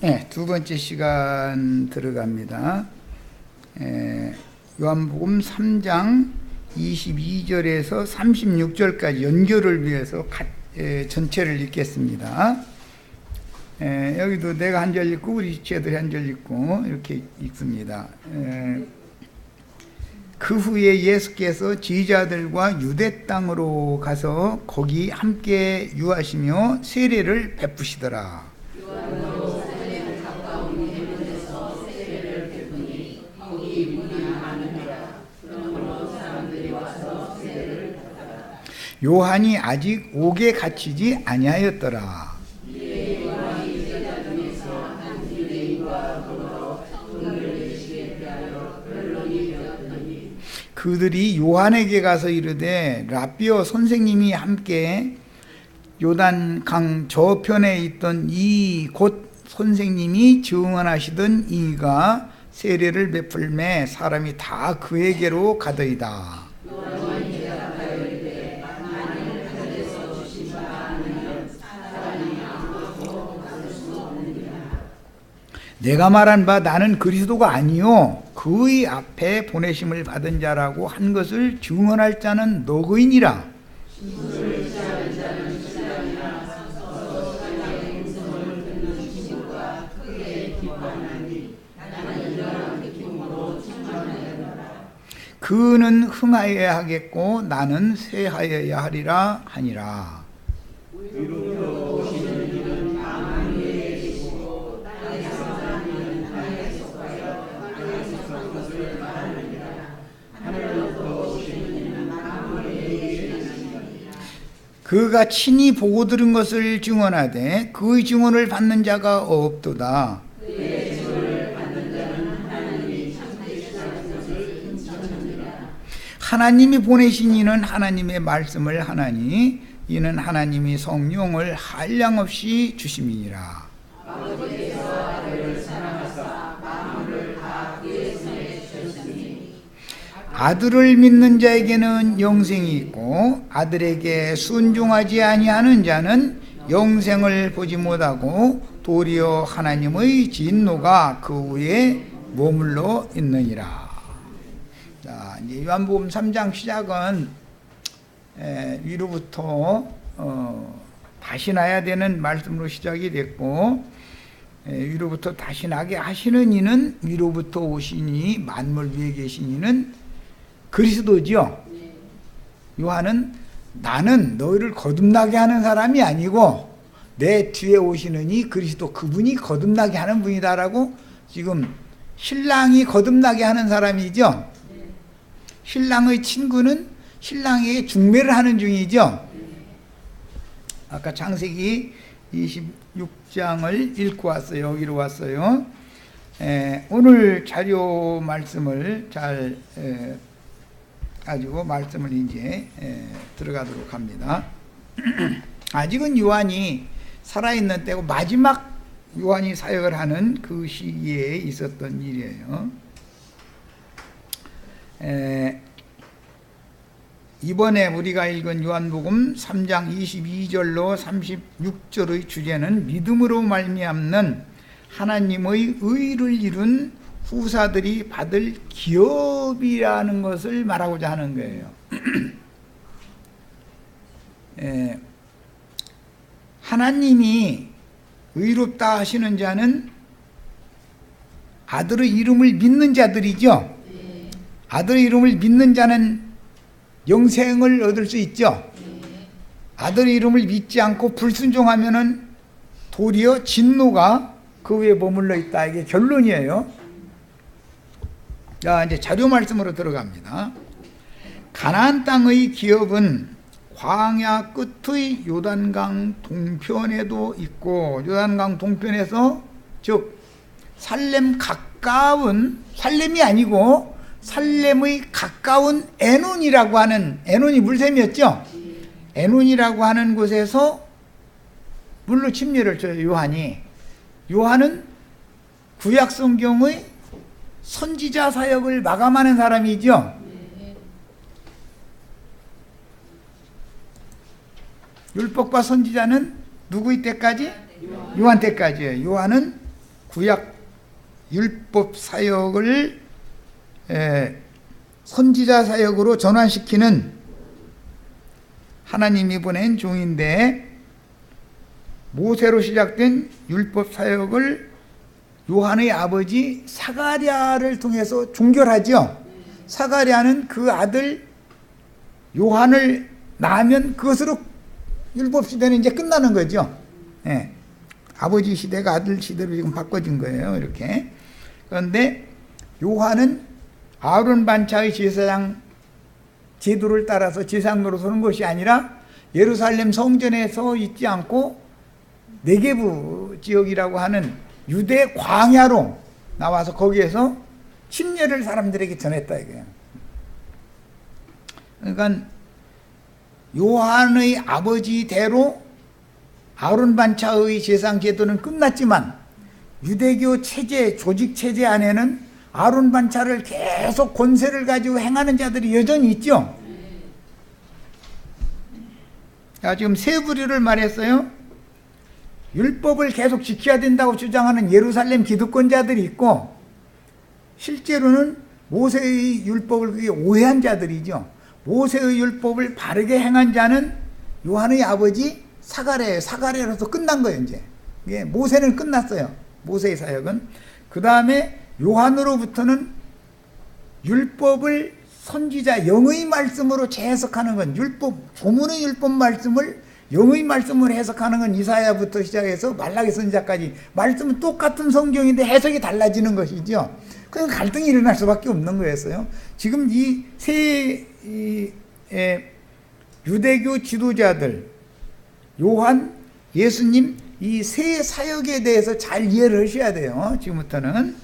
네, 두 번째 시간 들어갑니다. 요한복음 3장 22절에서 36절까지 연결을 위해서 전체를 읽겠습니다. 여기도 내가 한 절 읽고 우리 지체들이 한 절 읽고 이렇게 읽습니다. 그 후에 예수께서 지휘자들과 유대 땅으로 가서 거기 함께 유하시며 세례를 베푸시더라. 요한이 아직 옥에 갇히지 아니하였더라. 그들이 요한에게 가서 이르되 라비어 선생님이 함께 요단강 저편에 있던 이 곧 선생님이 증언하시던 이가 세례를 베풀매 사람이 다 그에게로 가더이다. 내가 말한 바 나는 그리스도가 아니요 그의 앞에 보내심을 받은 자라고 한 것을 증언할 자는 너그이니라. 그는 흥하여야 하겠고 나는 쇠하여야 하리라 하니라. 그가 친히 보고 들은 것을 증언하되 그의 증언을 받는 자가 없도다. 하나님이 보내신 이는 하나님의 말씀을 하나니 이는 하나님이 성령을 한량없이 주심이니라. 아들을 믿는 자에게는 영생이 있고 아들에게 순종하지 아니하는 자는 영생을 보지 못하고 도리어 하나님의 진노가 그 위에 머물러 있느니라. 자, 이제 요한복음 3장 시작은 위로부터 다시 나야 되는 말씀으로 시작이 됐고, 위로부터 다시 나게 하시는 이는 위로부터 오시니 만물 위에 계신 이는 그리스도죠. 요한은 나는 너희를 거듭나게 하는 사람이 아니고 내 뒤에 오시는 이 그리스도 그분이 거듭나게 하는 분이다라고 지금 신랑이 거듭나게 하는 사람이죠. 신랑의 친구는 신랑에게 중매를 하는 중이죠. 아까 창세기 26장을 읽고 왔어요. 여기로 왔어요. 오늘 자료 말씀을 잘 가지고 말씀을 이제 들어가도록 합니다. 아직은 요한이 살아있는 때고 마지막 요한이 사역을 하는 그 시기에 있었던 일이에요. 이번에 우리가 읽은 요한복음 3장 22절로 36절의 주제는 믿음으로 말미암는 하나님의 의를 이룬 후사들이 받을 기업이라는 것을 말하고자 하는 거예요. 하나님이 의롭다 하시는 자는 아들의 이름을 믿는 자들이죠. 아들의 이름을 믿는 자는 영생을 얻을 수 있죠. 아들의 이름을 믿지 않고 불순종하면은 도리어 진노가 그 위에 머물러 있다. 이게 결론이에요. 자, 이제 자료 말씀으로 들어갑니다. 가나안 땅의 기업은 광야 끝의 요단강 동편에도 있고 요단강 동편에서 즉 살렘 가까운 살렘이 아니고 살렘의 가까운 에논이라고 하는 에논이 물샘이었죠. 에논이라고 하는 곳에서 물로 침례를 줘요. 요한은 구약 성경의 선지자 사역을 마감하는 사람이죠. 율법과 선지자는 누구의 때까지? 요한 때까지예요. 요한은 구약 율법 사역을 선지자 사역으로 전환시키는 하나님이 보낸 종인데, 모세로 시작된 율법 사역을 요한의 아버지 사가랴를 통해서 종결하죠. 사가랴는 그 아들 요한을 낳으면 그것으로 율법 시대는 이제 끝나는 거죠. 예. 아버지 시대가 아들 시대로 지금 바꿔진 거예요. 이렇게. 그런데 요한은 아론 반차의 제사장 제도를 따라서 제사장으로 서는 것이 아니라 예루살렘 성전에서 있지 않고 네게부 지역이라고 하는 유대 광야로 나와서 거기에서 침례를 사람들에게 전했다 이거예요. 그러니까 요한의 아버지대로 아론 반차의 제사장 제도는 끝났지만 유대교 체제, 조직 체제 안에는 아론 반차를 계속 권세를 가지고 행하는 자들이 여전히 있죠. 자, 지금 세 부류를 말했어요. 율법을 계속 지켜야 된다고 주장하는 예루살렘 기득권자들이 있고, 실제로는 모세의 율법을 그게 오해한 자들이죠. 모세의 율법을 바르게 행한 자는 요한의 아버지 사가랴예요. 사가랴로서 끝난 거예요. 이제 모세는 끝났어요. 모세의 사역은. 그 다음에 요한으로부터는 율법을 선지자 영의 말씀으로 재해석하는 건, 율법 조문의 율법 말씀을 영의 말씀으로 해석하는 건 이사야부터 시작해서 말라기 선지자까지 말씀은 똑같은 성경인데 해석이 달라지는 것이죠. 그래서 갈등이 일어날 수밖에 없는 거였어요. 지금 이 세 유대교 지도자들, 요한, 예수님, 이 세 사역에 대해서 잘 이해를 하셔야 돼요. 지금부터는.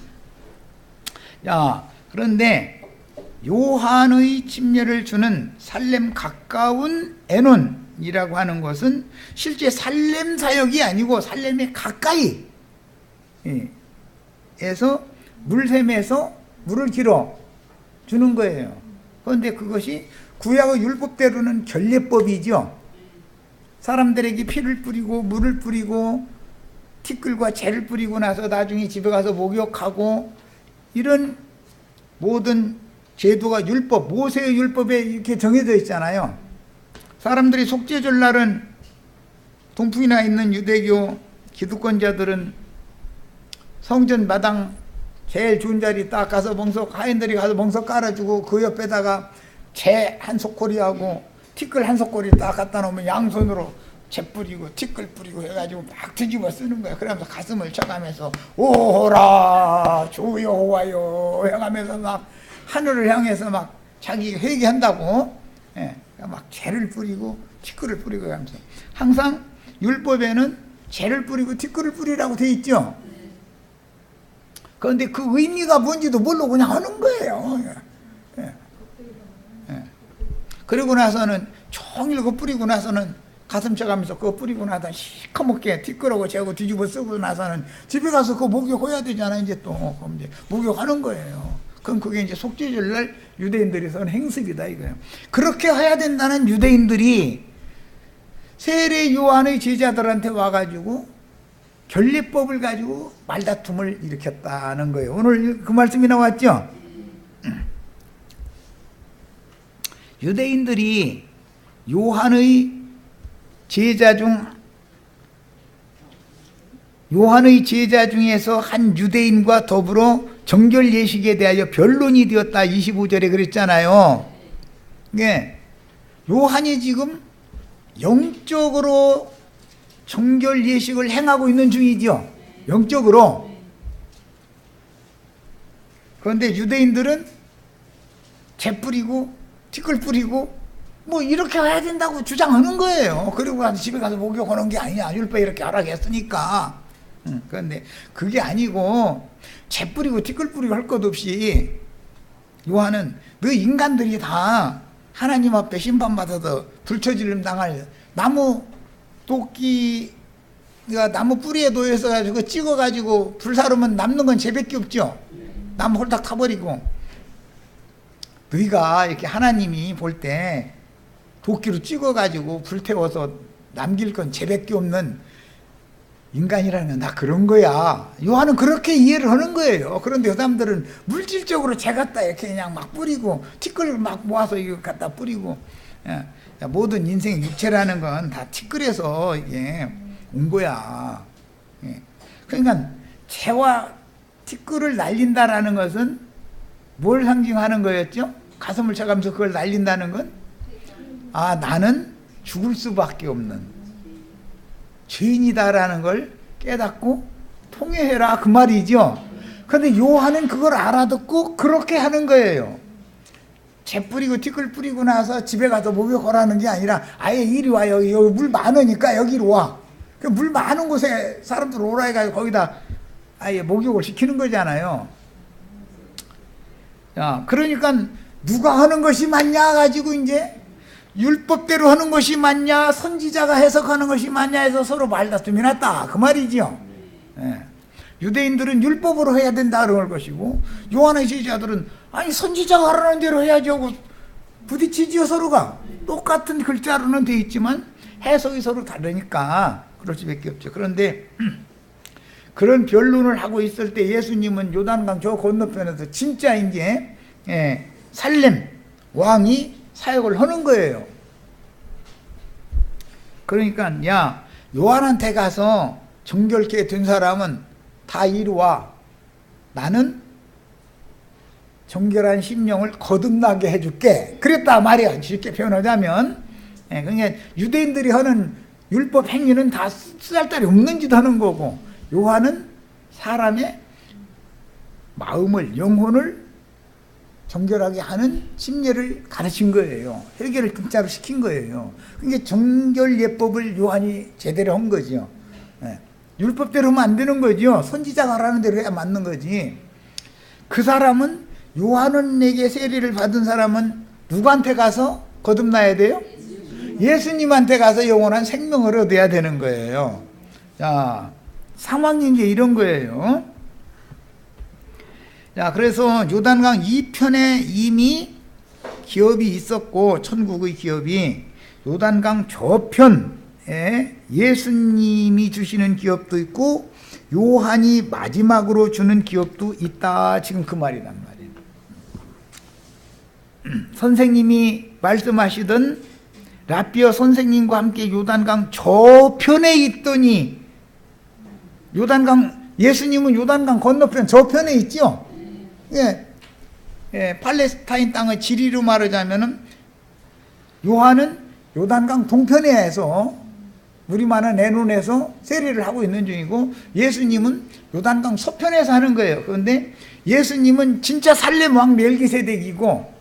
자, 그런데 요한의 침례를 주는 살렘 가까운 에논이라고 하는 것은 실제 살렘 사역이 아니고 살렘에 가까이 에서 물샘에서 물을 길어 주는 거예요. 그런데 그것이 구약의 율법대로는 결례법이죠. 사람들에게 피를 뿌리고 물을 뿌리고 티끌과 재를 뿌리고 나서 나중에 집에 가서 목욕하고, 이런 모든 제도가 율법, 모세의 율법에 이렇게 정해져 있잖아요. 사람들이 속죄절날은 동풍이나 있는 유대교 기득권자들은 성전 마당 제일 좋은 자리 딱 가서 하인들이 가서 멍석 깔아주고, 그 옆에다가 재 한 소쿠리하고 티끌 한 소쿠리 딱 갖다 놓으면 양손으로 재 뿌리고 티끌 뿌리고 해가지고 막 뒤집어 쓰는 거야. 그러면서 가슴을 쳐가면서 오호라 주 여호와여 해가면서 막 하늘을 향해서 막 자기 회개한다고, 막 재를 뿌리고 티끌을 뿌리고 하면서, 항상 율법에는 재를 뿌리고 티끌을 뿌리라고 돼 있죠. 그런데 그 의미가 뭔지도 모르고 그냥 하는 거예요. 그리고 나서는 종일 그거 뿌리고 나서는 가슴 쳐가면서 그거 뿌리고 나서 시커멓게 티끌하고 재고 뒤집어 쓰고 나서는 집에 가서 그거 목욕해야 되잖아. 이제 또 그럼 이제 목욕하는 거예요. 그럼 그게 이제 속죄절날 유대인들이 선 행습이다 이거예요. 그렇게 해야 된다는 유대인들이 세례 요한의 제자들한테 와가지고 결례법을 가지고 말다툼을 일으켰다는 거예요. 오늘 그 말씀이 나왔죠. 유대인들이 요한의 제자 중에서 한 유대인과 더불어 정결 예식에 대하여 변론이 되었다. 25절에 그랬잖아요. 요한이 지금 영적으로 정결 예식을 행하고 있는 중이죠. 영적으로. 그런데 유대인들은 재 뿌리고 티끌 뿌리고 뭐 이렇게 해야 된다고 주장하는 거예요. 그리고 가서 집에 가서 목욕하는 게 아니야. 율법에 이렇게 하라겠으니까. 그런데 그게 아니고 재 뿌리고 티끌 뿌리고 할 것 없이 요한은 너 인간들이 다 하나님 앞에 심판받아서 불처질름 당할 나무 도끼가 나무 뿌리에 놓여서 가지고 찍어가지고 불사르면 남는 건 쟤밖에 없죠. 나무 홀딱 타버리고. 너희가 이렇게 하나님이 볼 때 도끼로 찍어가지고 불태워서 남길 건 쟤밖에 없는 인간이라는 건 다 그런 거야. 요한은 그렇게 이해를 하는 거예요. 그런데 그 사람들은 물질적으로 재 갖다 이렇게 그냥 막 뿌리고 티끌 막 모아서 이거 갖다 뿌리고, 예. 모든 인생의 육체라는 건 다 티끌에서 이게 온 거야. 예. 그러니까 재와 티끌을 날린다라는 것은 뭘 상징하는 거였죠? 가슴을 쳐가면서 그걸 날린다는 건, 나는 죽을 수밖에 없는 죄인이다라는 걸 깨닫고 통회해라, 그 말이죠. 그런데 요한은 그걸 알아듣고 그렇게 하는 거예요. 재 뿌리고 티끌 뿌리고 나서 집에 가서 목욕하라는 게 아니라 아예 이리 와, 여기 물 많으니까 여기로 와. 물 많은 곳에 사람들 오라 해가지고 거기다 아예 목욕을 시키는 거잖아요. 자, 그러니까 누가 하는 것이 맞냐 가지고 이제 율법대로 하는 것이 맞냐, 선지자가 해석하는 것이 맞냐 해서 서로 말다툼이 났다, 그 말이죠. 예. 유대인들은 율법으로 해야 된다 그럴 것이고, 요한의 제자들은 아니 선지자가 하라는 대로 해야지 하고 부딪히지요. 서로가 똑같은 글자로는 돼 있지만 해석이 서로 다르니까 그럴 수밖에 없죠. 그런데 그런 변론을 하고 있을 때 예수님은 요단강 저 건너편에서 진짜 이제 살렘 왕이 사역을 하는 거예요. 그러니까 야, 요한한테 가서 정결케 된 사람은 다 이리 와. 나는 정결한 심령을 거듭나게 해줄게. 그랬다 말이야. 쉽게 표현하자면. 그러니까 유대인들이 하는 율법 행위는 다 쓰잘데기 없는 짓 하는 거고, 요한은 사람의 마음을, 영혼을 정결하게 하는 심리를 가르친 거예요. 해결을 진짜로 시킨 거예요. 그게 정결 예법을 요한이 제대로 한 거죠. 율법대로 하면 안 되는 거죠. 선지자가 하라는 대로 해야 맞는 거지. 그 사람은, 요한에게 세례를 받은 사람은 누구한테 가서 거듭나야 돼요? 예수님한테 가서 영원한 생명을 얻어야 되는 거예요. 자, 상황이 이제 이런 거예요. 자, 그래서 요단강 이편에 이미 기업이 있었고, 천국의 기업이, 요단강 저편에 예수님이 주시는 기업도 있고 요한이 마지막으로 주는 기업도 있다, 지금 그 말이란 말이에요. 선생님이 말씀하시던 라비어 선생님과 함께 요단강 저편에 있더니, 요단강, 예수님은 요단강 건너편 저편에 있죠. 팔레스타인 땅의 지리로 말하자면은 요한은 요단강 동편에서 물이 많은 애논에서 세례를 하고 있는 중이고, 예수님은 요단강 서편에서 하는 거예요. 그런데 예수님은 진짜 살렘 왕 멜기세덱이고,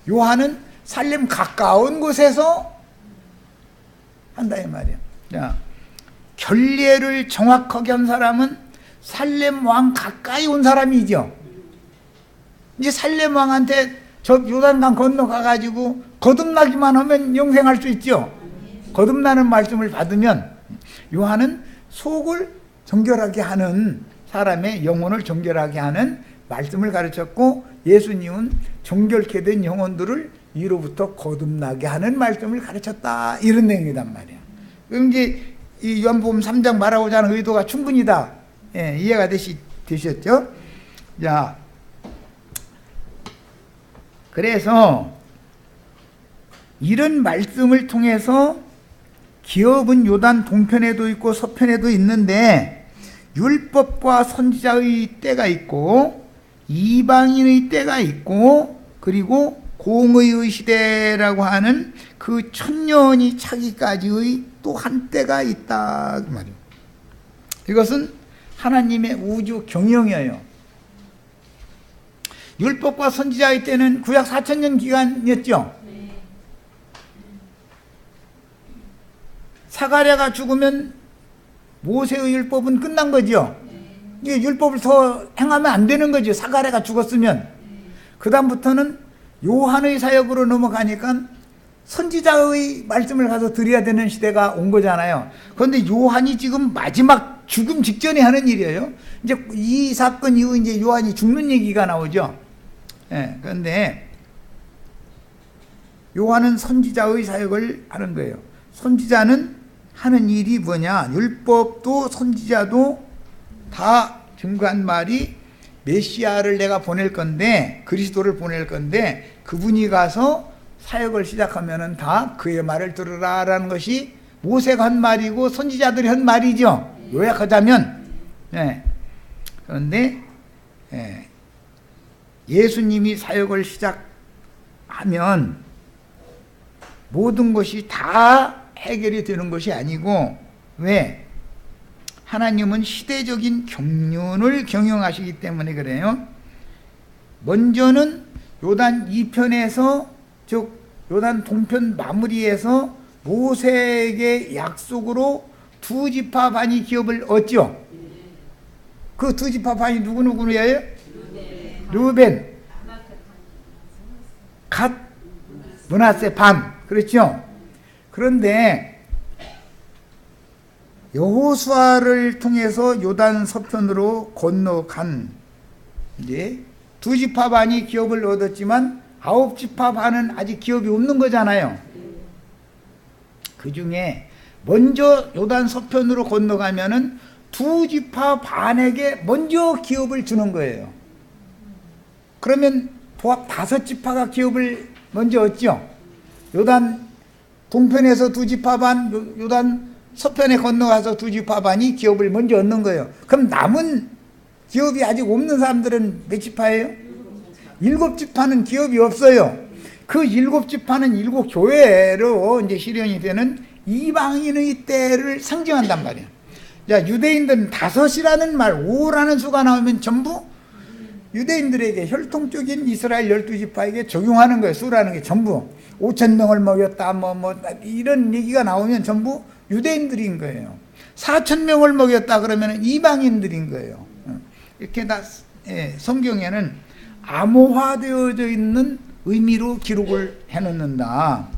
요한은 살렘 가까운 곳에서 한다 이 말이야. 자, 결례를 정확하게 한 사람은 살렘 왕 가까이 온 사람이죠. 이제 살렘 왕한테 저 요단강 건너가 가지고 거듭나기만 하면 영생할 수 있죠. 거듭나는 말씀을 받으면, 요한은 속을 정결하게 하는, 사람의 영혼을 정결하게 하는 말씀을 가르쳤고, 예수님은 정결케 된 영혼들을 위로부터 거듭나게 하는 말씀을 가르쳤다, 이런 내용이란 말이야. 그럼 이제 이 요한복음 3장 말하고자 하는 의도가 충분히 다 이해가 되셨죠? 자, 그래서 이런 말씀을 통해서 기업은 요단 동편에도 있고 서편에도 있는데, 율법과 선지자의 때가 있고 이방인의 때가 있고, 그리고 공의의 시대라고 하는 그 천년이 차기까지의 또 한 때가 있다, 그 말이에요. 이것은 하나님의 우주 경영이에요. 율법과 선지자의 때는 구약 4,000년 기간이었죠. 사가랴가 죽으면 모세의 율법은 끝난 거죠. 이게 율법을 더 행하면 안 되는 거죠. 사가랴가 죽었으면. 그 다음부터는 요한의 사역으로 넘어가니까 선지자의 말씀을 가서 드려야 되는 시대가 온 거잖아요. 그런데 요한이 지금 마지막 죽음 직전에 하는 일이에요. 이제 이 사건 이후 이제 요한이 죽는 얘기가 나오죠. 그런데 요한은 선지자의 사역을 하는 거예요. 선지자는 하는 일이 뭐냐? 율법도 선지자도 다 증거한 말이 메시아를 내가 보낼 건데, 그리스도를 보낼 건데, 그분이 가서 사역을 시작하면은 다 그의 말을 들으라 라는 것이 모세가 한 말이고 선지자들이 한 말이죠. 요약하자면. 예. 그런데 예수님이 사역을 시작하면 모든 것이 다 해결이 되는 것이 아니고, 왜? 하나님은 시대적인 경륜을 경영하시기 때문에 그래요. 먼저는 요단 2편에서, 즉 요단 동편 마무리에서 모세에게 약속으로 두 지파 반이 기업을 얻죠. 그 두 지파 반이 누구누구예요? 르우벤, 갓, 므낫세 반. 그렇죠? 그런데 여호수아를 통해서 요단 서편으로 건너간 이제 두 지파 반이 기업을 얻었지만 아홉 지파 반은 아직 기업이 없는 거잖아요. 그 중에 먼저 요단 서편으로 건너가면은 두 지파 반에게 먼저 기업을 주는 거예요. 그러면 도합 다섯 지파가 기업을 먼저 얻죠. 요단 동편에서 두 지파 반, 요단 서편에 건너가서 두 지파 반이 기업을 먼저 얻는 거예요. 그럼 남은 기업이 아직 없는 사람들은 몇 지파예요? 일곱 지파는 기업이 없어요. 그 일곱 지파는 일곱 교회로 이제 실현이 되는 이방인의 때를 상징한단 말이에요. 자, 유대인들은 다섯이라는 말, 오라는 수가 나오면 전부 유대인들에게 혈통적인 이스라엘 12지파에게 적용하는 거예요. 수라는 게 전부 5,000명을 먹였다 이런 얘기가 나오면 전부 유대인들인 거예요. 4,000명을 먹였다 그러면 이방인들인 거예요. 이렇게 다 성경에는 암호화되어져 있는 의미로 기록을 해놓는다.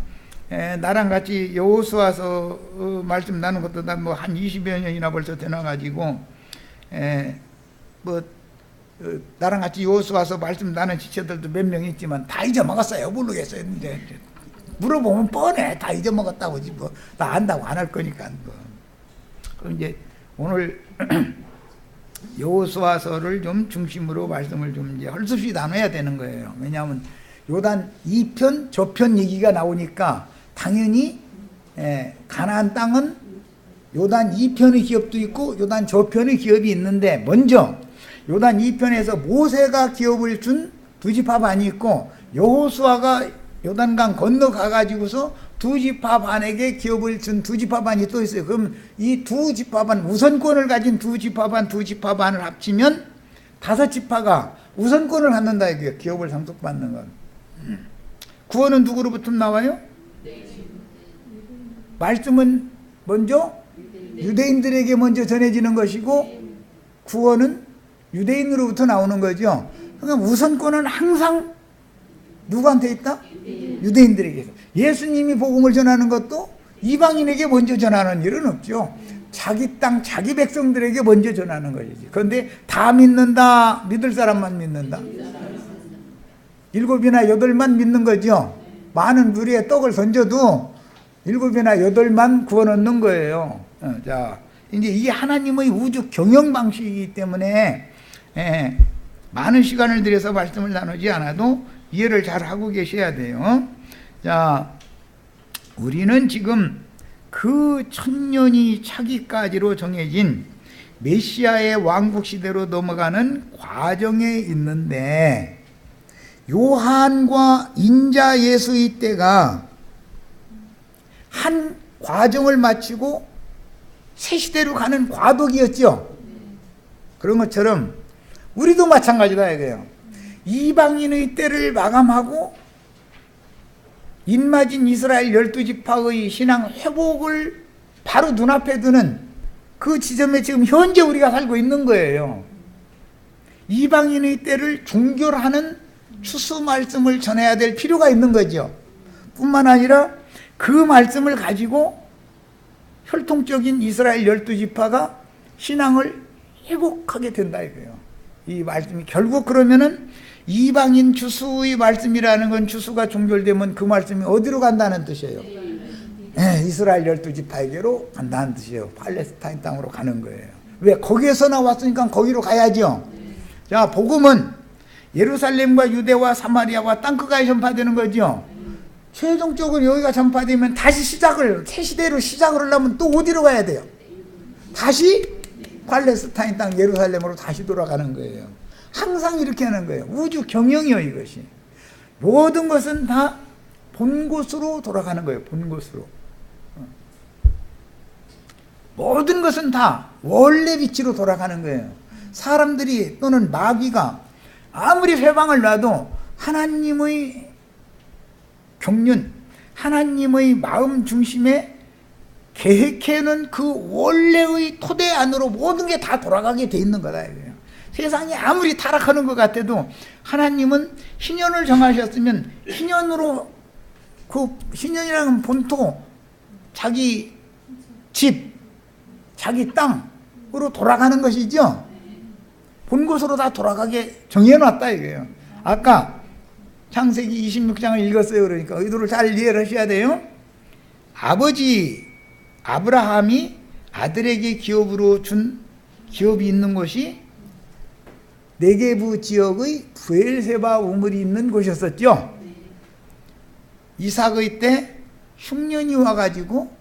나랑 같이 여호수아서 말씀 나눈 것도 한 20여 년이나 벌써 되나가지고 나랑 같이 여호수아서 말씀 나눈 지체들도 몇 명 있지만 다 잊어먹었어요. 모르겠어요. 근데 물어보면 뻔해. 다 잊어먹었다고 나 안다고 안 할 거니까. 그럼 이제 오늘 여호수아서를 좀 중심으로 말씀을 좀 이제 헐수없이 나눠야 되는 거예요. 왜냐하면 요단 2편 저편 얘기가 나오니까 당연히 가나안 땅은 요단 2편의 기업도 있고 요단 저편의 기업이 있는데, 먼저 요단 2편에서 모세가 기업을 준 두 지파 반이 있고, 여호수아가 요단강 건너가 가지고서 두 지파 반에게 기업을 준 두 지파 반이 또 있어요. 그럼 이 두 지파 반, 우선권을 가진 두 지파 반을 합치면 다섯 지파가 우선권을 갖는다 이거예요. 기업을 상속받는 건. 구원은 누구로부터 나와요? 말씀은 먼저 유대인들에게 먼저 전해지는 것이고, 구원은 유대인으로부터 나오는 거죠. 그러니까 우선권은 항상 누구한테 있다? 유대인들에게. 예수님이 복음을 전하는 것도 이방인에게 먼저 전하는 일은 없죠. 자기 땅, 자기 백성들에게 먼저 전하는 것이지. 그런데 다 믿는다? 믿을 사람만 믿는다? 7이나 8만 믿는 거죠. 많은 무리에 떡을 던져도 7이나 8만 구원 얻는 거예요. 자, 이제 이게 하나님의 우주 경영 방식이기 때문에 많은 시간을 들여서 말씀을 나누지 않아도 이해를 잘 하고 계셔야 돼요. 자, 우리는 지금 그 1000년이 차기까지로 정해진 메시아의 왕국 시대로 넘어가는 과정에 있는데, 요한과 인자 예수의 때가 한 과정을 마치고 새 시대로 가는 과도기였죠. 그런 것처럼 우리도 마찬가지다 이거예요. 이방인의 때를 마감하고 인마진 이스라엘 12지파의 신앙 회복을 바로 눈앞에 두는 그 지점에 지금 현재 우리가 살고 있는 거예요. 이방인의 때를 종결하는 추수 말씀을 전해야 될 필요가 있는 거죠. 뿐만 아니라 그 말씀을 가지고 혈통적인 이스라엘 12지파가 신앙을 회복하게 된다 이거예요. 이 말씀이 결국 그러면은 이방인 추수의 말씀이라는 건, 추수가 종결되면 그 말씀이 어디로 간다는 뜻이에요? 이스라엘 12지파에게로 간다는 뜻이에요. 팔레스타인 땅으로 가는 거예요. 왜? 거기에서 나왔으니까 거기로 가야죠. 자, 복음은 예루살렘과 유대와 사마리아와 땅끝까지 전파되는 거죠. 최종적으로 여기가 전파되면 다시 새 시대로 시작을 하려면 또 어디로 가야 돼요? 다시 팔레스타인 땅 예루살렘으로 다시 돌아가는 거예요. 항상 이렇게 하는 거예요. 우주 경영이요, 이것이. 모든 것은 다 본 곳으로 돌아가는 거예요. 본 곳으로. 모든 것은 다 원래 위치로 돌아가는 거예요. 사람들이 또는 마귀가 아무리 회방을 놔도 하나님의 경륜, 하나님의 마음 중심에 계획해놓은 그 원래의 토대 안으로 모든 게 다 돌아가게 돼 있는 거다 이거예요. 세상이 아무리 타락하는 것 같아도 하나님은 신년을 정하셨으면 신년으로, 그 신년이라는 본토, 자기 집, 자기 땅으로 돌아가는 것이죠. 본 곳으로 다 돌아가게 정해놨다 이거예요. 아까 창세기 26장을 읽었어요. 그러니까 의도를 잘 이해를 하셔야 돼요. 아버지 아브라함이 아들에게 기업으로 준 기업이 있는 곳이 네게부 지역의 브엘세바 우물이 있는 곳이었었죠. 이삭의 때 흉년이 와가지고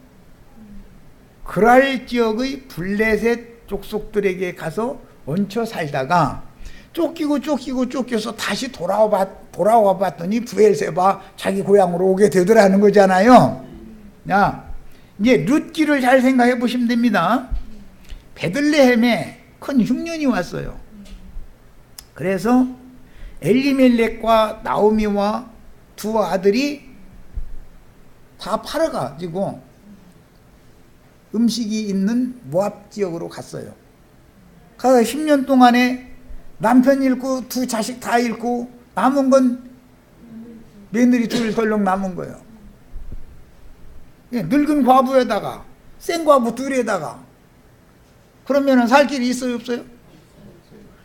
그랄 지역의 블레셋 족속들에게 가서 얹혀 살다가 쫓겨서 다시 돌아와 봤더니 브엘세바 자기 고향으로 오게 되더라는 거잖아요. 야, 이제 룻기를 잘 생각해 보시면 됩니다. 베들레헴에 큰 흉년이 왔어요. 그래서 엘리멜렉과 나오미와 두 아들이 다 팔아가지고 음식이 있는 모압 지역으로 갔어요. 가서 10년 동안에 남편 잃고 두 자식 다 잃고 남은 건 며느리 둘 덜렁 남은 거예요. 늙은 과부에다가 생과부 둘에다가 그러면은 살 길이 있어요, 없어요?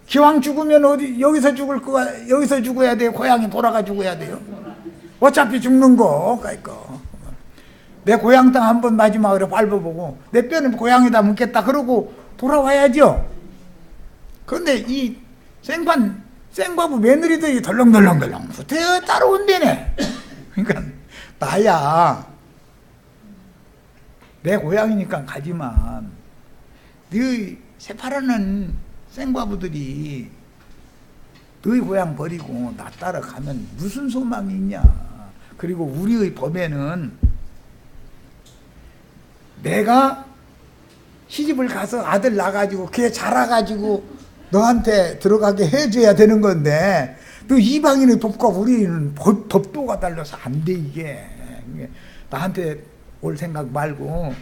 기왕 죽으면 어디 여기서 죽어야 돼요? 고향에 돌아가 죽어야 돼요? 어차피 죽는 거, 그러니까 내 고향 땅 한번 마지막으로 밟아보고 내 뼈는 고향에다 묻겠다 그러고 돌아와야죠. 그런데 이 생과부 며느리들이 덜렁덜렁 따라온대네. 그러니까 나야 내 고향이니까 가지만 너희 새파라는 생과부들이 너희 고향 버리고 나 따라가면 무슨 소망이 있냐. 그리고 우리의 법에는 내가 시집을 가서 아들 낳아가지고 걔 자라가지고 너한테 들어가게 해줘야 되는 건데 너 이방인의 법과 우리는 법도가 달라서 안 돼 이게. 나한테 올 생각 말고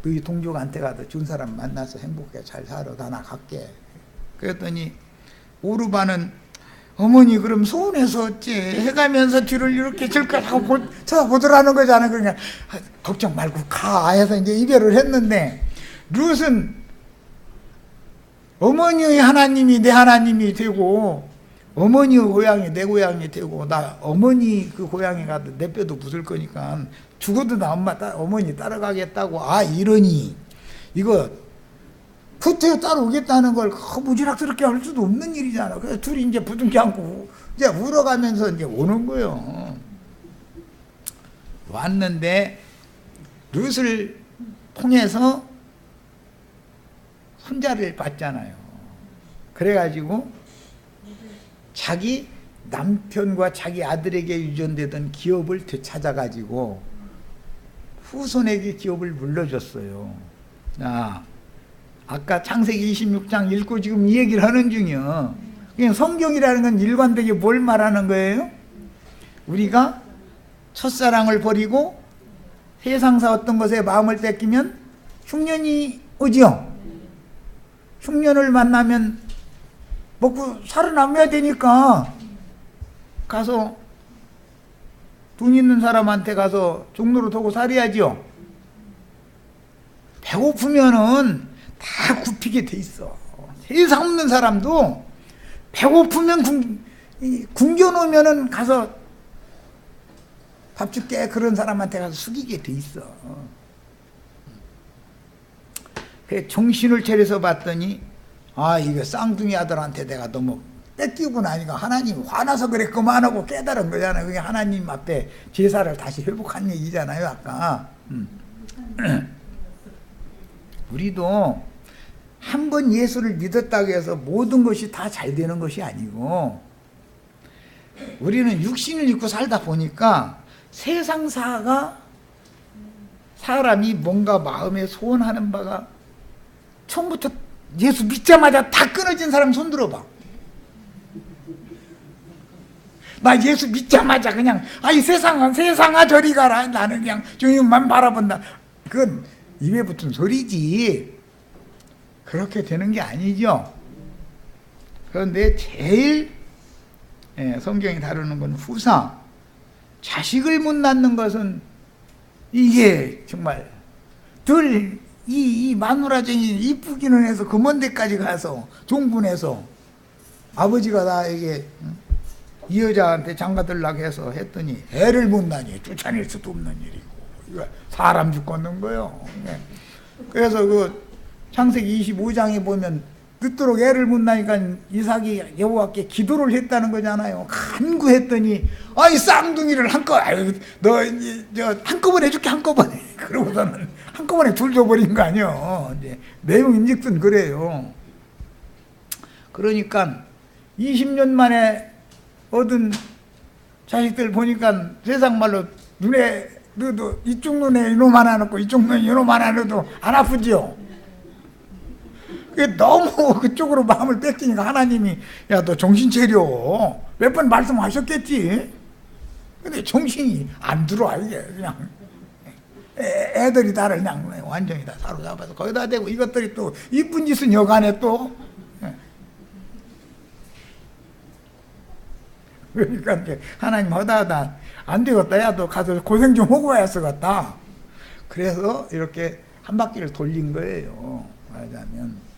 너희 동족한테 가서 준 사람 만나서 행복하게 잘 살아. 나 갈게. 그랬더니 오르바는 어머니 그럼 서운해서 어째 해가면서 뒤를 이렇게 질것 하고 쳐다보더라는 거잖아. 그러니까 걱정 말고 가 해서 이제 이별을 했는데 룻은 어머니의 하나님이 내 하나님이 되고 어머니의 고향이 내 고향이 되고 나 어머니 그 고향에 가도 내 뼈도 묻을 거니까 죽어도 나 어머니 따라가겠다고. 아 이러니 이거 후퇴 따라오겠다는 걸 무지락스럽게 할 수도 없는 일이잖아. 그래서 둘이 이제 부둥켜 안고 이제 울어가면서 이제 오는 거예요. 왔는데 룻을 통해서 손자를 봤잖아요. 그래가지고 자기 남편과 자기 아들에게 유전되던 기업을 되찾아가지고 후손에게 기업을 물려줬어요. 자, 아까 창세기 26장 읽고 지금 이 얘기를 하는 중이요. 그냥 성경이라는 건 일관되게 뭘 말하는 거예요? 우리가 첫사랑을 버리고 세상사 어떤 것에 마음을 뺏기면 흉년이 오죠. 흉년을 만나면 먹고 살아남아야 되니까 가서 돈 있는 사람한테 가서 종로로 두고 살아야죠. 배고프면은 다 굽히게 돼 있어. 세상 없는 사람도 배고프면 굶겨놓으면은 가서 밥 줄게 그런 사람한테 가서 숙이게 돼 있어. 그래 정신을 차려서 봤더니 아 이거 쌍둥이 아들한테 내가 너무 뺏기고 나니까 하나님 화나서 그래 그만하고 깨달은 거잖아요. 그게 하나님 앞에 제사를 다시 회복한 얘기잖아요 아까. 우리도 한 번 예수를 믿었다고 해서 모든 것이 다 잘 되는 것이 아니고 우리는 육신을 입고 살다 보니까 세상사가 사람이 뭔가 마음에 소원하는 바가 처음부터 예수 믿자마자 다 끊어진 사람 손 들어봐. 나 예수 믿자마자 그냥 아이 세상아 저리 가라 나는 그냥 주님만 바라본다. 그건 입에 붙은 소리지 그렇게 되는 게 아니죠. 그런데 제일 성경이 다루는 건 후사 자식을 못 낳는 것은 이게 정말 늘 이 마누라쟁이 이쁘기는 해서 그 먼 데까지 가서 종분해서 아버지가 나에게 이 여자한테 장가들라고 해서 했더니 애를 못 낳니 쫓아낼 수도 없는 일이고 이거 사람 죽겠는 거요. 그래서 그 창세기 25장에 보면 늦도록 애를 못 낳으니까 이삭이 여호와께 기도를 했다는 거잖아요. 간구했더니 아이 쌍둥이를 너 한꺼번에 해줄게 한꺼번에. 그러고서는 한꺼번에 둘 줘버린 거 아니요. 이제 내용인즉슨 그래요. 그러니까 20년 만에 얻은 자식들 보니까 세상 말로 눈에 넣어도 이쪽 눈에 이놈 하나 넣고 이쪽 눈에 이놈 하나 넣어도 안 아프죠. 너무 그쪽으로 마음을 뺏기니까 하나님이 야 너 정신 차려 몇 번 말씀하셨겠지. 근데 정신이 안 들어와. 이게 그냥 애들이 나를 그냥 완전히 다 사로잡아서 거기다 대고 이것들이 또 이쁜 짓은 여간에 또 그러니까 이제 하나님 하다 안 되겠다. 야 너 가서 고생 좀 하고 와야 쓰겠다. 그래서 이렇게 한 바퀴를 돌린 거예요 말하자면.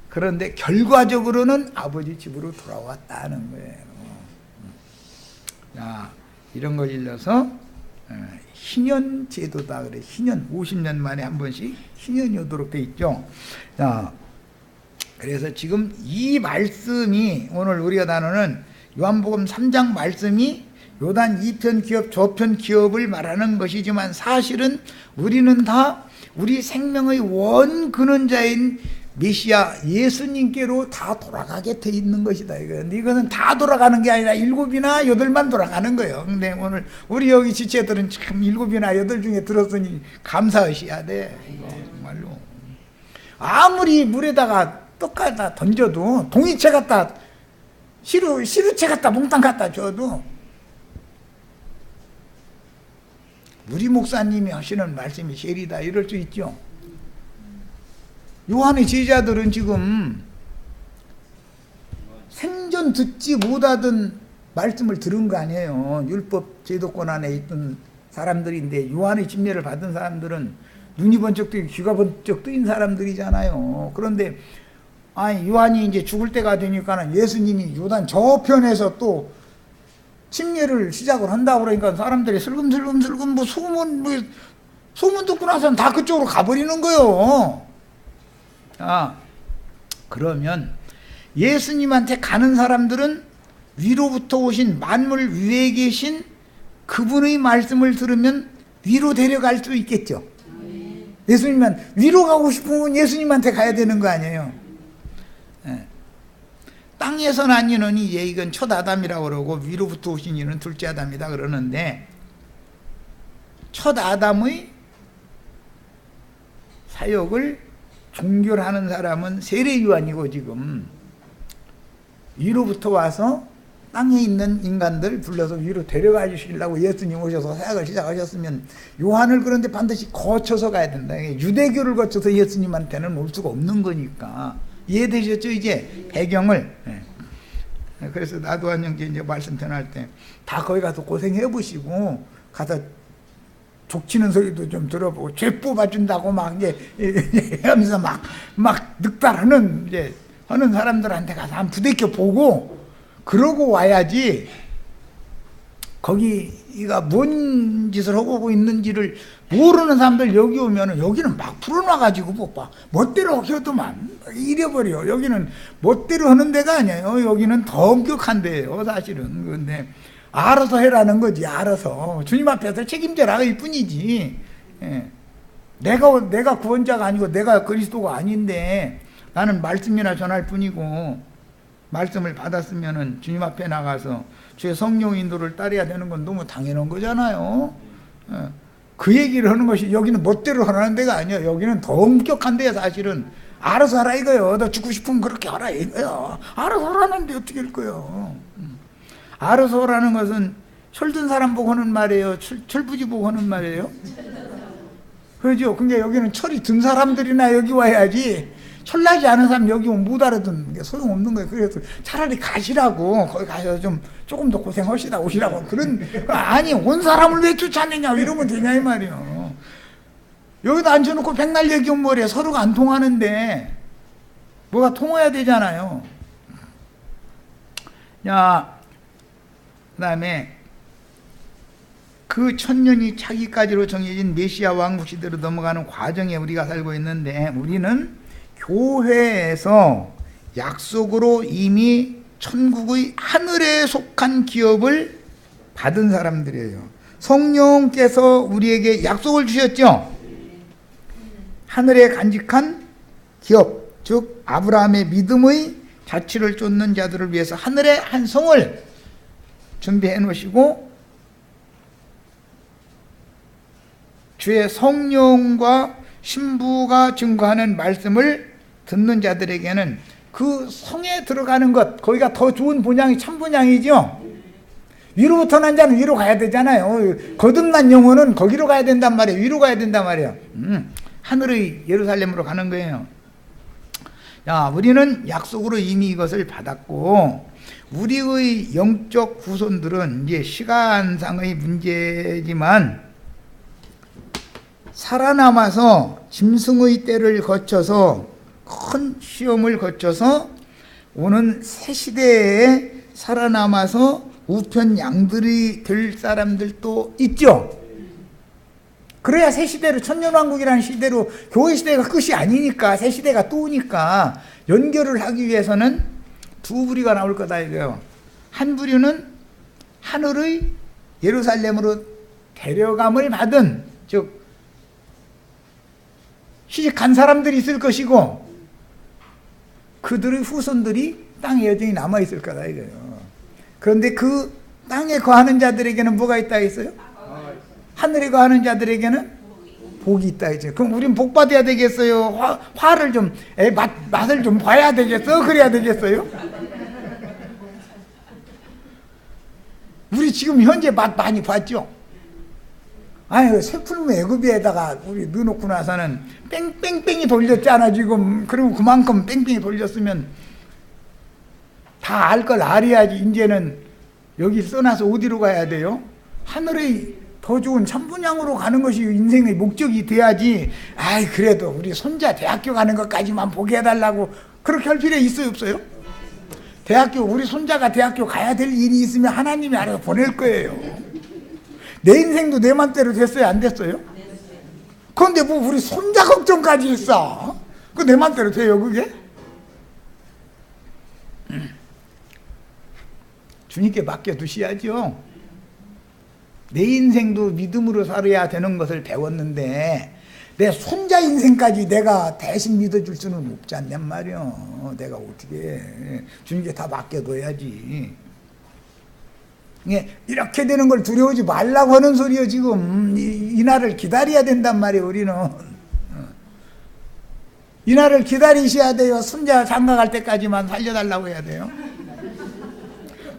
그런데 결과적으로는 아버지 집으로 돌아왔다는 거예요. 자, 이런 걸 일러서 희년 제도다 그래. 희년 50년 만에 한 번씩 희년이 오도록 돼 있죠. 자, 그래서 지금 이 말씀이 오늘 우리가 나누는 요한복음 3장 말씀이 요단 2편 기업 저편 기업을 말하는 것이지만 사실은 우리는 다 우리 생명의 원 근원자인 메시아 예수님께로 다 돌아가게 돼 있는 것이다. 이거는 다 돌아가는 게 아니라 7이나 8만 돌아가는 거예요. 근데 오늘 우리 여기 지체들은 참 7이나 8 중에 들었으니 감사하셔야 돼. 이거 정말로. 아무리 물에다가 떡 갖다 던져도 동이채 갖다 시루채 갖다 몽땅 갖다 줘도 우리 목사님이 하시는 말씀이 셀이다 이럴 수 있죠. 요한의 제자들은 지금 생전 듣지 못하던 말씀을 들은 거 아니에요. 율법 제도권 안에 있던 사람들인데 요한의 침례를 받은 사람들은 눈이 번쩍 뜨고 귀가 번쩍 뜨인 사람들이잖아요. 그런데 요한이 이제 죽을 때가 되니까는 예수님이 요단 저편에서 또 침례를 시작을 한다고 그러니까 사람들이 슬금슬금 뭐 소문 듣고 나서는 다 그쪽으로 가버리는 거예요. 그러면 예수님한테 가는 사람들은 위로부터 오신 만물 위에 계신 그분의 말씀을 들으면 위로 데려갈 수 있겠죠. 예수님만 위로 가고 싶으면 예수님한테 가야 되는 거 아니에요. 땅에서 난 이는 이제 이건 첫 아담이라고 그러고 위로부터 오신 이는 둘째 아담이다 그러는데 첫 아담의 사역을 종결하는 사람은 세례 요한이고 지금 위로부터 와서 땅에 있는 인간들 불러서 위로 데려가 주시려고 예수님 오셔서 사역을 시작하셨으면 요한을 그런데 반드시 거쳐서 가야 된다. 유대교를 거쳐서 예수님한테는 올 수가 없는 거니까. 이해되셨죠? 이제 배경을. 그래서 나도한 형제 이제 말씀 전할 때 다 거기 가서 고생해 보시고 가서 족치는 소리도 좀 들어보고 죄 뽑아준다고 막 이제 하면서 막 늑달하는 이제 하는 사람들한테 가서 한번 부대껴 보고 그러고 와야지 거기가 뭔 짓을 하고 있는지를 모르는 사람들 여기 오면은 여기는 막 풀어놔가지고 못 봐. 멋대로 해도만 잃어버려. 여기는 멋대로 하는 데가 아니에요. 여기는 더 엄격한 데예요, 사실은. 그런데 알아서 해라는 거지. 알아서 주님 앞에서 책임져라 이 뿐이지. 예. 내가 구원자가 아니고 내가 그리스도가 아닌데 나는 말씀이나 전할 뿐이고 말씀을 받았으면은 주님 앞에 나가서 주의 성령 인도를 따라야 되는 건 너무 당연한 거잖아요. 그 얘기를 하는 것이 여기는 멋대로 하라는 데가 아니야. 여기는 더 엄격한 데야. 사실은 알아서 하라 이거요. 너 죽고 싶으면 그렇게 하라 이거요. 알아서 하라는데 어떻게 할 거요. 알아서 하라는 것은 철든 사람 보고 하는 말이에요. 철부지 보고 하는 말이에요. 그렇죠. 그러니까 여기는 철이 든 사람들이나 여기 와야지 철나지 않은 사람 여기 오면 못 알아듣는 게 소용없는 거예요. 그래서 차라리 가시라고, 거기 가서 조금 더 고생하시다 오시라고. 아니, 온 사람을 왜 쫓아내냐, 이러면 되냐, 이 말이에요. 여기다 앉혀놓고 백날 얘기하면 뭐래. 서로가 안 통하는데, 뭐가 통해야 되잖아요. 자, 그 다음에, 그 천년이 차기까지로 정해진 메시아 왕국 시대로 넘어가는 과정에 우리가 살고 있는데, 우리는 교회에서 약속으로 이미 천국의 하늘에 속한 기업을 받은 사람들이에요. 성령께서 우리에게 약속을 주셨죠. 하늘에 간직한 기업, 즉 아브라함의 믿음의 자취를 쫓는 자들을 위해서 하늘의 한 성을 준비해 놓으시고 주의 성령과 신부가 증거하는 말씀을 듣는 자들에게는 그 성에 들어가는 것, 거기가 더 좋은 본향이 참 본향이죠. 위로부터 난 자는 위로 가야 되잖아요. 거듭난 영혼은 거기로 가야 된단 말이에요. 위로 가야 된단 말이에요. 하늘의 예루살렘으로 가는 거예요. 자, 우리는 약속으로 이미 이것을 받았고 우리의 영적 후손들은 이제 시간상의 문제지만 살아남아서 짐승의 때를 거쳐서 큰 시험을 거쳐서 오는 새 시대에 살아남아서 우편 양들이 될 사람들도 있죠. 그래야 새 시대로 천년왕국이라는 시대로 교회 시대가 끝이 아니니까 새 시대가 또 오니까 연결을 하기 위해서는 두 부류가 나올 거다 이거예요. 한 부류는 하늘의 예루살렘으로 데려감을 받은 즉 시집간 사람들이 있을 것이고 그들의 후손들이 땅에 여전히 남아있을 거다 이거예요. 그런데 그 땅에 거하는 자들에게는 뭐가 있다 했어요? 하늘에 거하는 자들에게는 복이 있다 했죠. 그럼 우린 복 받아야 되겠어요? 화를 좀 맛을 좀 봐야 되겠어? 그래야 되겠어요? 우리 지금 현재 맛 많이 봤죠? 아니, 세풀무 애굽에다가 우리 넣어놓고 나서는 뺑뺑뺑이 돌렸잖아, 지금. 그리고 그만큼 뺑뺑이 돌렸으면 다 알 걸 알아야지. 이제는 여기 써놔서 어디로 가야 돼요? 하늘의 더 좋은 참분양으로 가는 것이 인생의 목적이 돼야지. 아이, 그래도 우리 손자 대학교 가는 것까지만 보게 해달라고 그렇게 할 필요 있어요, 없어요? 우리 손자가 대학교 가야 될 일이 있으면 하나님이 알아서 보낼 거예요. 내 인생도 내 맘대로 됐어요? 안 됐어요? 그런데 뭐 우리 손자 걱정까지 있어? 그 내 맘대로 돼요 그게? 주님께 맡겨두셔야죠. 내 인생도 믿음으로 살아야 되는 것을 배웠는데 내 손자 인생까지 내가 대신 믿어줄 수는 없지 않냔 말이요. 내가 어떻게 해. 주님께 다 맡겨둬야지. 이렇게 되는 걸 두려워하지 말라고 하는 소리요. 지금 이 날을 기다려야 된단 말이에요. 우리는 이 날을 기다리셔야 돼요. 손자 장가갈 때까지만 살려달라고 해야 돼요.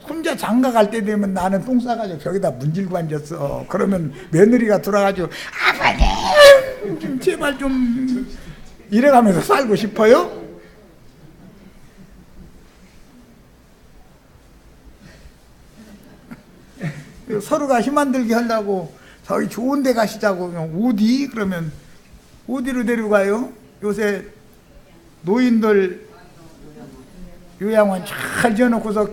손자 장가갈 때 되면 나는 똥 싸가지고 벽에다 문질고 앉았어. 그러면 며느리가 돌아가지고 아버님 좀 제발 좀 이래가면서 살고 싶어요? 서로가 힘 안 들게 하려고 저기 좋은 데 가시자고. 어디? 그러면 어디로 데려가요? 요새 노인들 요양원 잘 지어놓고서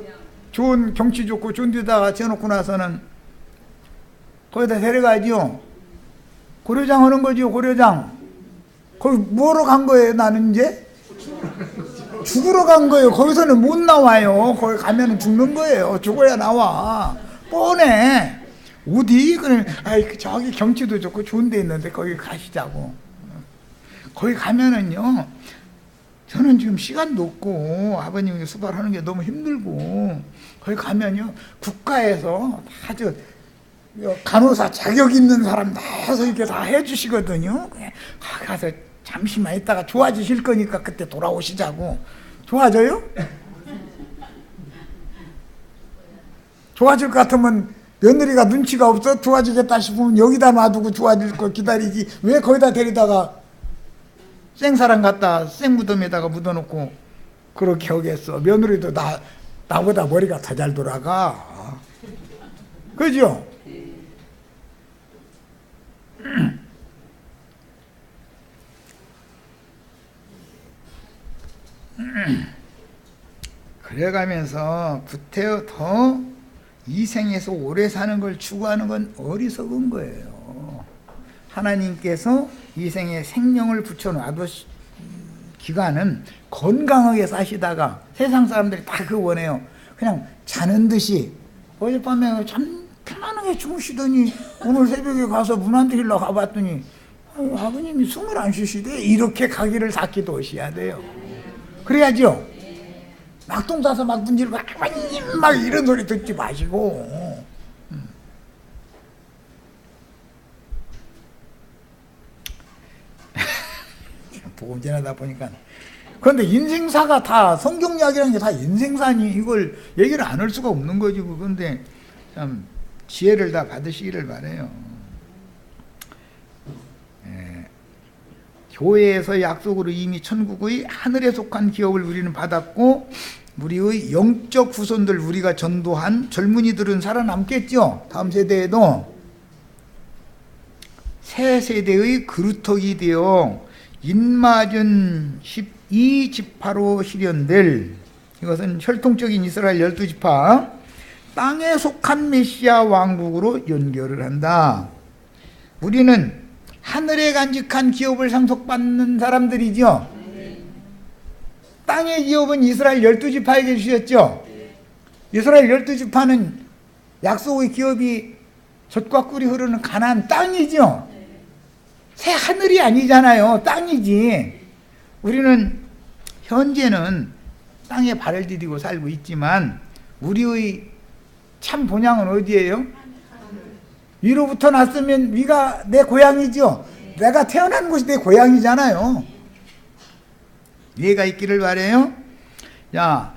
좋은 경치 좋고 좋은 데다가 지어놓고 나서는 거기다 데려가지요. 고려장 하는 거지요, 고려장. 거기 뭐로 간 거예요, 나는 이제? 죽으러 간 거예요. 거기서는 못 나와요. 거기 가면 죽는 거예요. 죽어야 나와. 뻔해. 어디? 그래, 아이, 저기 경치도 좋고 좋은 데 있는데 거기 가시자고. 거기 가면은요, 저는 지금 시간도 없고 아버님이 수발하는 게 너무 힘들고, 거기 가면요, 국가에서 아주 간호사 자격 있는 사람 다 해서 이렇게 다 해주시거든요. 가서 잠시만 있다가 좋아지실 거니까 그때 돌아오시자고. 좋아져요? 좋아질 것 같으면 며느리가 눈치가 없어? 좋아지겠다 싶으면 여기다 놔두고 좋아질 거 기다리지, 왜 거기다 데리다가 생사람 갖다 생무덤에다가 묻어놓고 그렇게 하겠어. 며느리도 나보다 머리가 더 잘 돌아가. 그죠? 그래가면서 구태여 더 이 생에서 오래 사는 걸 추구하는 건 어리석은 거예요. 하나님께서 이 생에 생명을 붙여놔도 기간은 건강하게 사시다가, 세상 사람들이 다 그거 원해요. 그냥 자는 듯이 어젯밤에 참 편안하게 주무시더니 오늘 새벽에 가서 문 안 들이러 가봤더니 아버님이 숨을 안 쉬시대. 이렇게 가기를 다 기도하셔야 돼요. 그래야죠. 막동 사서 막 문지르고 아버님 막 이런 소리 듣지 마시고. 복음 전하다 보니까. 그런데 인생사가 다, 성경 이야기라는 게 다 인생사니 이걸 얘기를 안 할 수가 없는 거지. 그런데 참 지혜를 다 받으시기를 바라요. 교회에서 약속으로 이미 천국의 하늘에 속한 기업을 우리는 받았고, 우리의 영적 후손들, 우리가 전도한 젊은이들은 살아남겠죠. 다음 세대에도. 새 세대의 그루터기 되어 인마전 12지파로 실현될, 이것은 혈통적인 이스라엘 12지파, 땅에 속한 메시아 왕국으로 연결을 한다. 우리는 하늘에 간직한 기업을 상속받는 사람들이죠. 땅의 기업은 이스라엘 12지파에게 주셨죠. 이스라엘 12지파는 약속의 기업이 젖과 꿀이 흐르는 가나안 땅이죠. 새 하늘이 아니잖아요. 땅이지. 우리는 현재는 땅에 발을 디디고 살고 있지만 우리의 참 본향은 어디예요? 위로부터 났으면 위가 내 고향이죠. 내가 태어난 곳이 내 고향이잖아요. 이해가 있기를 바라요. 자,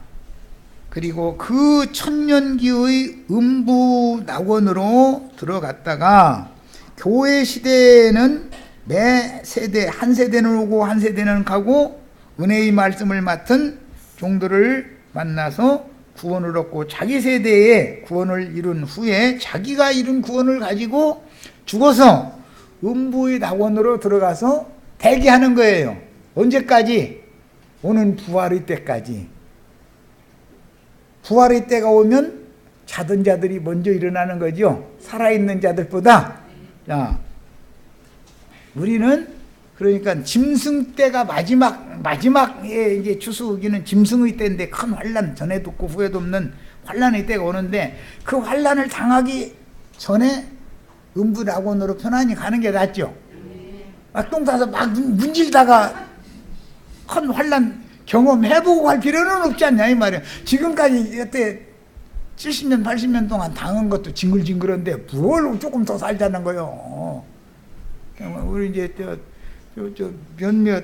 그리고 그 천년기의 음부 낙원으로 들어갔다가, 교회 시대에는 매 세대, 한 세대는 오고 한 세대는 가고 은혜의 말씀을 맡은 종들을 만나서 구원을 얻고, 자기 세대에 구원을 이룬 후에 자기가 이룬 구원을 가지고 죽어서 음부의 낙원으로 들어가서 대기하는 거예요. 언제까지? 오는 부활의 때까지. 부활의 때가 오면 자던 자들이 먼저 일어나는 거죠. 살아있는 자들보다. 자, 우리는 그러니까 짐승 때가 마지막에 이제 추수기는 짐승의 때인데, 큰 환란, 전에도 없고 후에도 없는 환란의 때가 오는데, 그 환란을 당하기 전에 음부 낙원으로 편안히 가는 게 낫죠. 막 똥 싸서 막 문질다가 큰 환란 경험해보고 갈 필요는 없지 않냐 이 말이야. 지금까지 여태 70년 80년 동안 당한 것도 징글징글한데 뭘 조금 더 살자는 거요. 우리 이제 몇몇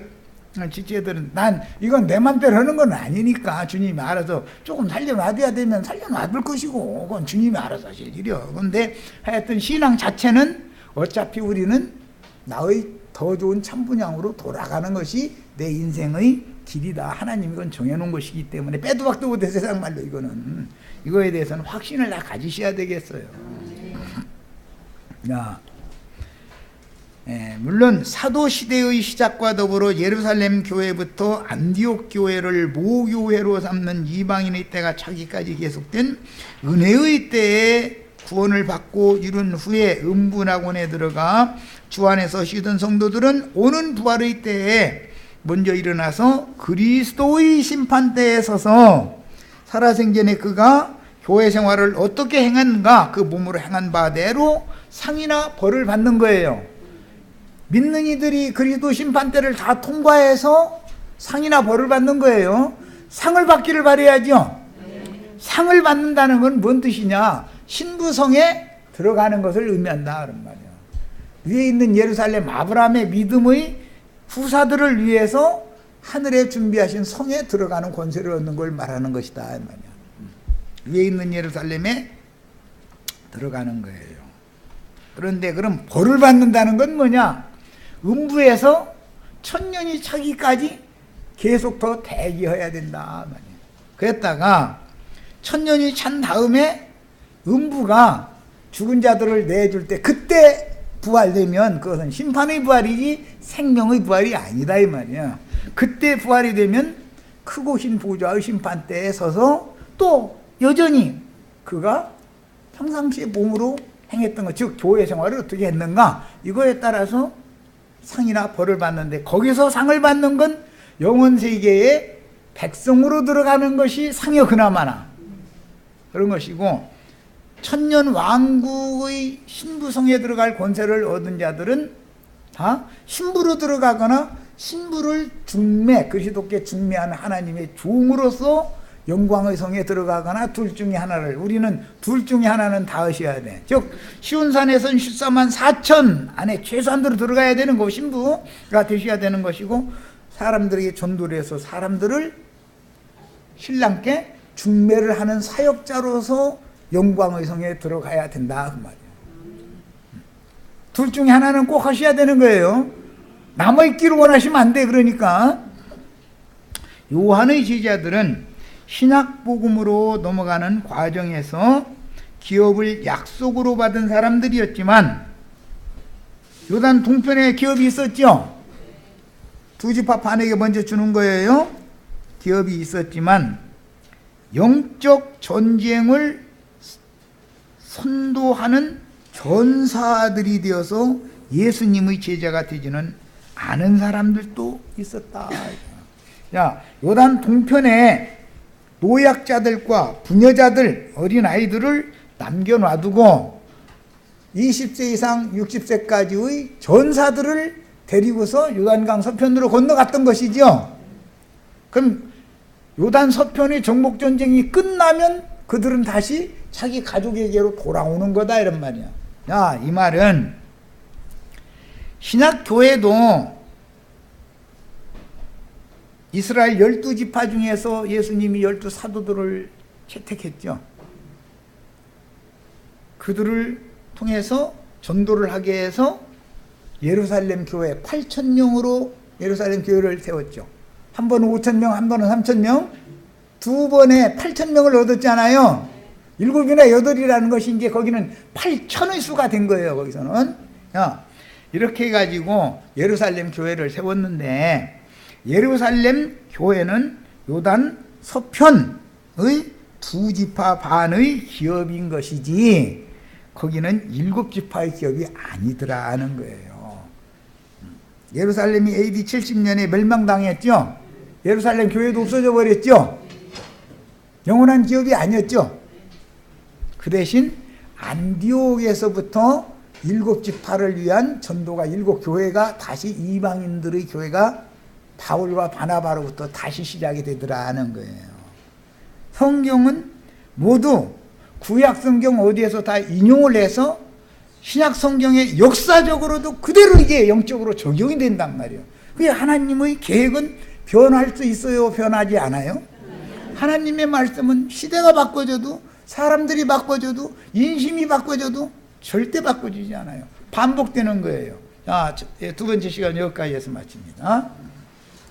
지체들은 난 이건 내 맘대로 하는 건 아니니까 주님이 알아서 조금 살려놔둬야 되면 살려놔둘 것이고, 그건 주님이 알아서 하실 일이요. 그런데 하여튼 신앙 자체는 어차피 우리는 나의 더 좋은 참분향으로 돌아가는 것이 내 인생의 길이다. 하나님이 이건 정해놓은 것이기 때문에 빼도 박도 못해, 세상 말로. 이거는, 이거에 대해서는 확신을 다 가지셔야 되겠어요. 야, 물론 사도시대의 시작과 더불어 예루살렘 교회부터 안디옥 교회를 모교회로 삼는 이방인의 때가 차기까지 계속된 은혜의 때에 구원을 받고 이룬 후에 음부낙원에 들어가 주 안에서 쉬던 성도들은 오는 부활의 때에 먼저 일어나서 그리스도의 심판대에 서서 살아생전에 그가 교회 생활을 어떻게 행했는가 그 몸으로 행한 바대로 상이나 벌을 받는 거예요. 믿는 이들이 그리스도 심판대를 다 통과해서 상이나 벌을 받는 거예요. 상을 받기를 바라야죠. 상을 받는다는 건 뭔 뜻이냐? 신부성에 들어가는 것을 의미한다 그런 말이에요. 위에 있는 예루살렘 아브라함의 믿음의 후사들을 위해서 하늘에 준비하신 성에 들어가는 권세를 얻는 걸 말하는 것이다 이 말이야. 위에 있는 예루살렘에 들어가는 거예요. 그런데 그럼 벌을 받는다는 건 뭐냐? 음부에서 천년이 차기까지 계속 더 대기해야 된다 말이야. 그랬다가 천년이 찬 다음에 음부가 죽은 자들을 내줄 때 그때 부활되면 그것은 심판의 부활이지 생명의 부활이 아니다 이 말이야. 그때 부활이 되면 크고 흰 보좌의 심판대에 서서 또 여전히 그가 평상시에 몸으로 행했던 것, 즉 교회 생활을 어떻게 했는가 이거에 따라서 상이나 벌을 받는데 거기서 상을 받는 건 영원 세계의 백성으로 들어가는 것이 상여 그나마나 그런 것이고 천년 왕국의 신부성에 들어갈 권세를 얻은 자들은 다 신부로 들어가거나 신부를 중매, 그리스도께 중매하는 하나님의 종으로서 영광의 성에 들어가거나 둘 중에 하나를, 우리는 둘 중에 하나는 다 하셔야 돼. 즉 시온산에서는 14만 4천 안에 최소한으로 들어가야 되는 거, 신부가 되셔야 되는 것이고 사람들에게 전도를 해서 사람들을 신랑께 중매를 하는 사역자로서 영광의 성에 들어가야 된다 그 말이에요. 둘 중에 하나는 꼭 하셔야 되는 거예요. 남아있기를 원하시면 안 돼. 그러니까 요한의 제자들은 신약복음으로 넘어가는 과정에서 기업을 약속으로 받은 사람들이었지만 요단 동편에 기업이 있었죠. 두 지파 반에게 먼저 주는 거예요. 기업이 있었지만 영적 전쟁을 선도하는 전사들이 되어서 예수님의 제자가 되지는 않은 사람들도 있었다. 야, 요단 동편에 노약자들과 부녀자들, 어린아이들을 남겨놔두고 20세 이상 60세까지의 전사들을 데리고서 요단강 서편으로 건너갔던 것이죠. 그럼 요단 서편의 정복전쟁이 끝나면 그들은 다시 자기 가족에게로 돌아오는 거다 이런 말이야. 야, 이 말은 신약교회도 이스라엘 12지파 중에서 예수님이 12사도들을 채택했죠. 그들을 통해서 전도를 하게 해서 예루살렘 교회 8,000명으로 예루살렘 교회를 세웠죠. 한 번은 5,000명, 한 번은 3,000명, 두 번에 8,000명을 얻었잖아요. 7이나 8이라는 것이 이제 거기는 8,000의 수가 된 거예요. 거기서는. 야, 이렇게 해가지고 예루살렘 교회를 세웠는데 예루살렘 교회는 요단 서편의 2지파 반의 기업인 것이지 거기는 7지파의 기업이 아니더라 하는 거예요. 예루살렘이 AD 70년에 멸망당했죠. 예루살렘 교회도 없어져 버렸죠. 영원한 기업이 아니었죠. 그 대신 안디옥에서부터 7지파를 위한 전도가 7교회가 다시 이방인들의 교회가 바울과 바나바로부터 다시 시작이 되더라 하는 거예요. 성경은 모두 구약 성경 어디에서 다 인용을 해서 신약 성경에 역사적으로도 그대로 이게 영적으로 적용이 된단 말이에요. 그게 하나님의 계획은 변할 수 있어요? 변하지 않아요? 하나님의 말씀은 시대가 바꿔져도 사람들이 바꿔져도 인심이 바꿔져도 절대 바꿔지지 않아요. 반복되는 거예요. 두 번째 시간 여기까지 해서 마칩니다.